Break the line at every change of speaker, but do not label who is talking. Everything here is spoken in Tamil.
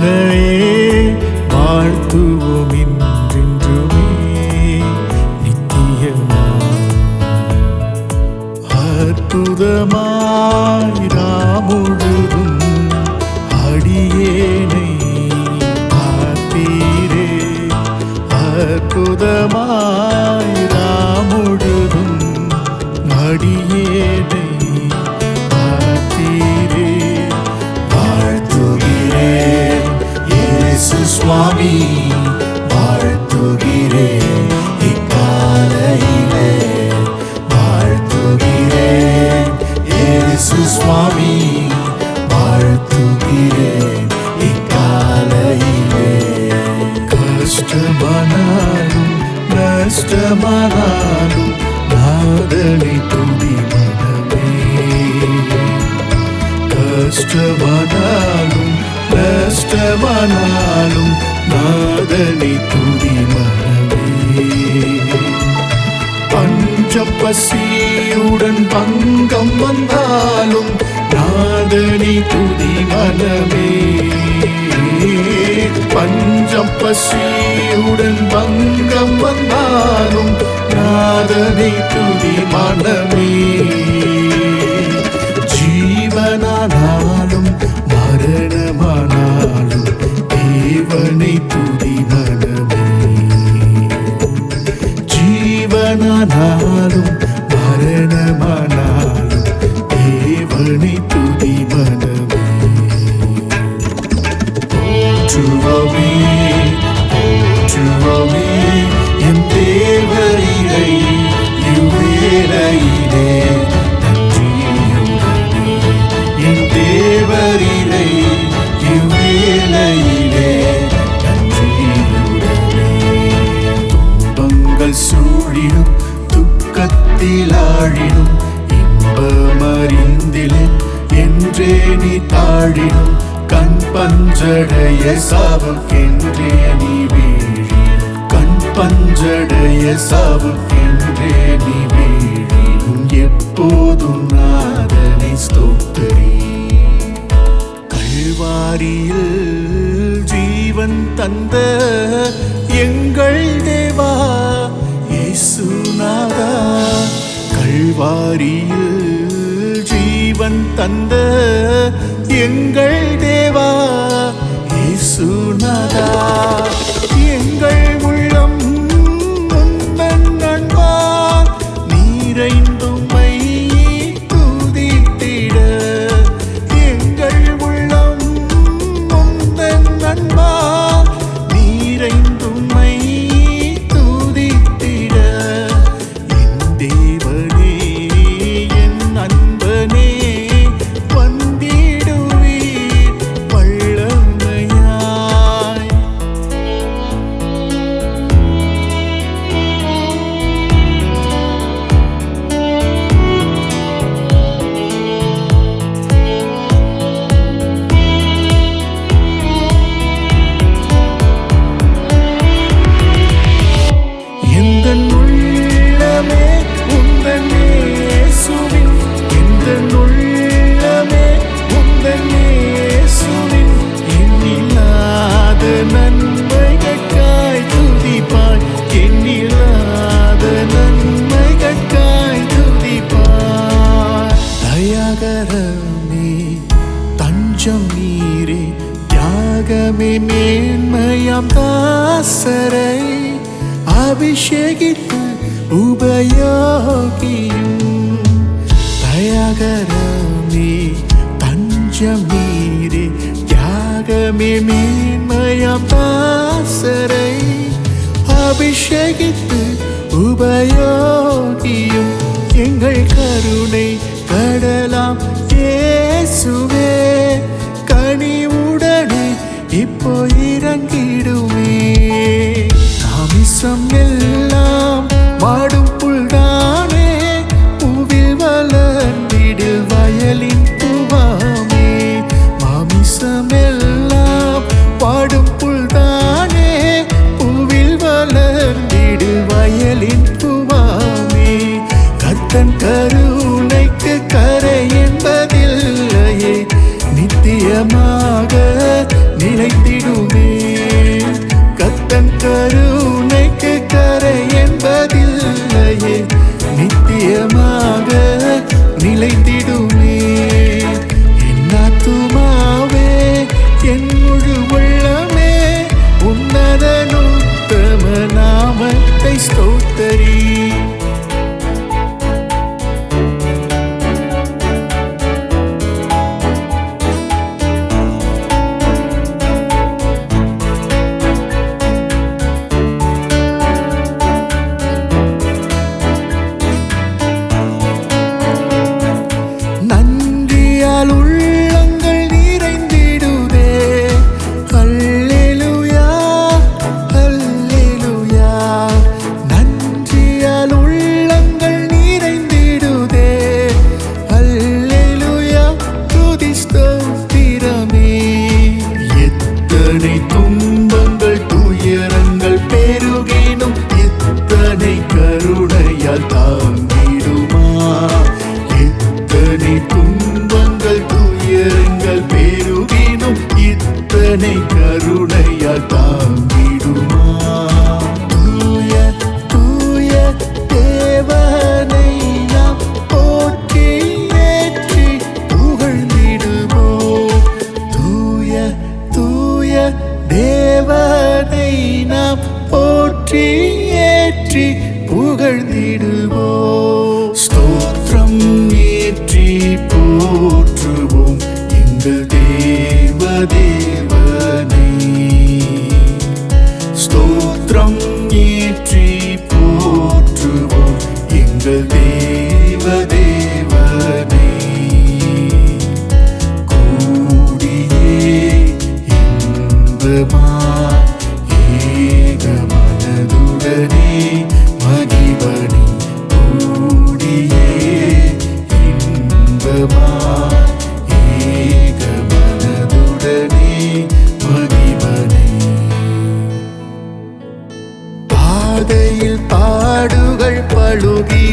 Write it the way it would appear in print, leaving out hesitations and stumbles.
உன்னையே வாழ்த்துவோம் என்றென்றுமே நித்தியமாய். அற்புதமாய் முழுதும் அடியேனை பார்த்தீரே. அற்புதமாய் முழுதும் அடியேனை பார்த்தீரே. வாழ்த்துகிறேன் இயேசு சுவாமி, வாழ்த்துகிறேன் இக்காலையிலே. வாழ்த்துகிறேன் இயேசு சுவாமி, வாழ்த்துகிறேன் இக்காலையிலே. கஷ்டமானாலும் நஷ்டமானாலும் நாதனை துதி மனமே. கஷ்டமானாலும் நஷ்டமானாலும் நாதனை துதி மனமே. பஞ்சப்பசியுடன் பங்கம் வந்தாலும் நாதனை துதி மனமே. பஞ்சப்பசியுடன் பங்கம் வந்தாலும் நாதனை துதி மனமே. ஜீவனானாலும் மரணமானாலும் தேவனை துதி மனமே. ஜீவனானாலும் மரணமானாலும் தேவனை துதி மனமே. போற்றுவோமே போற்றுவோமே என் தேவரீரை இவ்வேளையிலே நன்றியுடனே. என் தேவரீரை இவ்வேளையிலே நன்றியுடனே. துன்பங்கள் சூழினும் துக்கத்தில் ஆழினும் இன்பமறிந்திலே என்றே நீ தாழினும் கண் பஞ்சடைய சாவுக்கென்றே நீ வீழி. கண் பஞ்சடைய சாவுக்கென்றே நீ வீழினும் எப்போதும் நாதனை ஸ்தோத்திரி. கல்வாரியில் ஜீவன் தந்த எங்கள் தேவா இயேசுநாதா. கல்வாரியில் ஜீவன் தந்த எங்கள் தேவா இயேசுநாதா. எங்கள் உள்ளம் உந்தன் அன்பால் நிறைந்தும்மை துதித்திட. எங்கள் உள்ளம் உந்தன் அன்பால் நிறைந்தும்மை துதித்திட. என் தேவனே என் அன்பனே வந்திடுவீர் வல்லமையாய். எந்தன் உள்ளமே உந்தன் இயேசுவின். எந்தன் உள்ளமே உந்தன் இயேசுவின். எண்ணில்லாத நன்மைகளுக்காய் துதிப்பாய். எண்ணில்லாத நன்மைகளுக்காய் துதிப்பாய். தயாகரமே தஞ்சம் நீரே தியாகமே மேன்மையாம் தாசரை அபிஷேகித்து உபயோகியும். தயாகரமே தஞ்சம் நீரே தியாகமே மேன்மையாம் தாசரை அபிஷேகித்து உபயோகியும். எங்கள் கருணை கடலாம் இயேசுவே, கனிவுடனே இப்போ இறங்கிடுமே. தாமிசம் எல்லாம் வாடும் புல்தானே, பூவில் வளர்ந்திடு வயலின் பூவாமே. மாமிசம் எல்லாம் வாடும் புல்தானே, பூவில் வளர்ந்திடு வயலின் பூவாமே. கர்த்தன் கருணைக்கு கரை என்பதில்லையே, நித்தியமாக நிலைத்திட என்னை கருணையால் தாங்கிடுமா. தூய தூய தேவனை நாம் போற்றி ஏற்றி புகழ்ந்திடுவோம். தூய தூய தேவனை நாம் போற்றி ஏற்றி புகழ்ந்திடுவோம். ஸ்தோத்திரம் ஏற்றி போற்றுவோம் எங்கள் தேவனை. ஸ்தோத்திரம் ஏற்றி போற்றுவோம் எங்கள் தேவனை. கூடியே இன்பமாய் ஏக மனதுடனே மகிழ்வனே. கூடியே இன்பமாய் ஏக மனதுடனே மகிழ்வனே. பாதையில் பாடுகள் பழுகி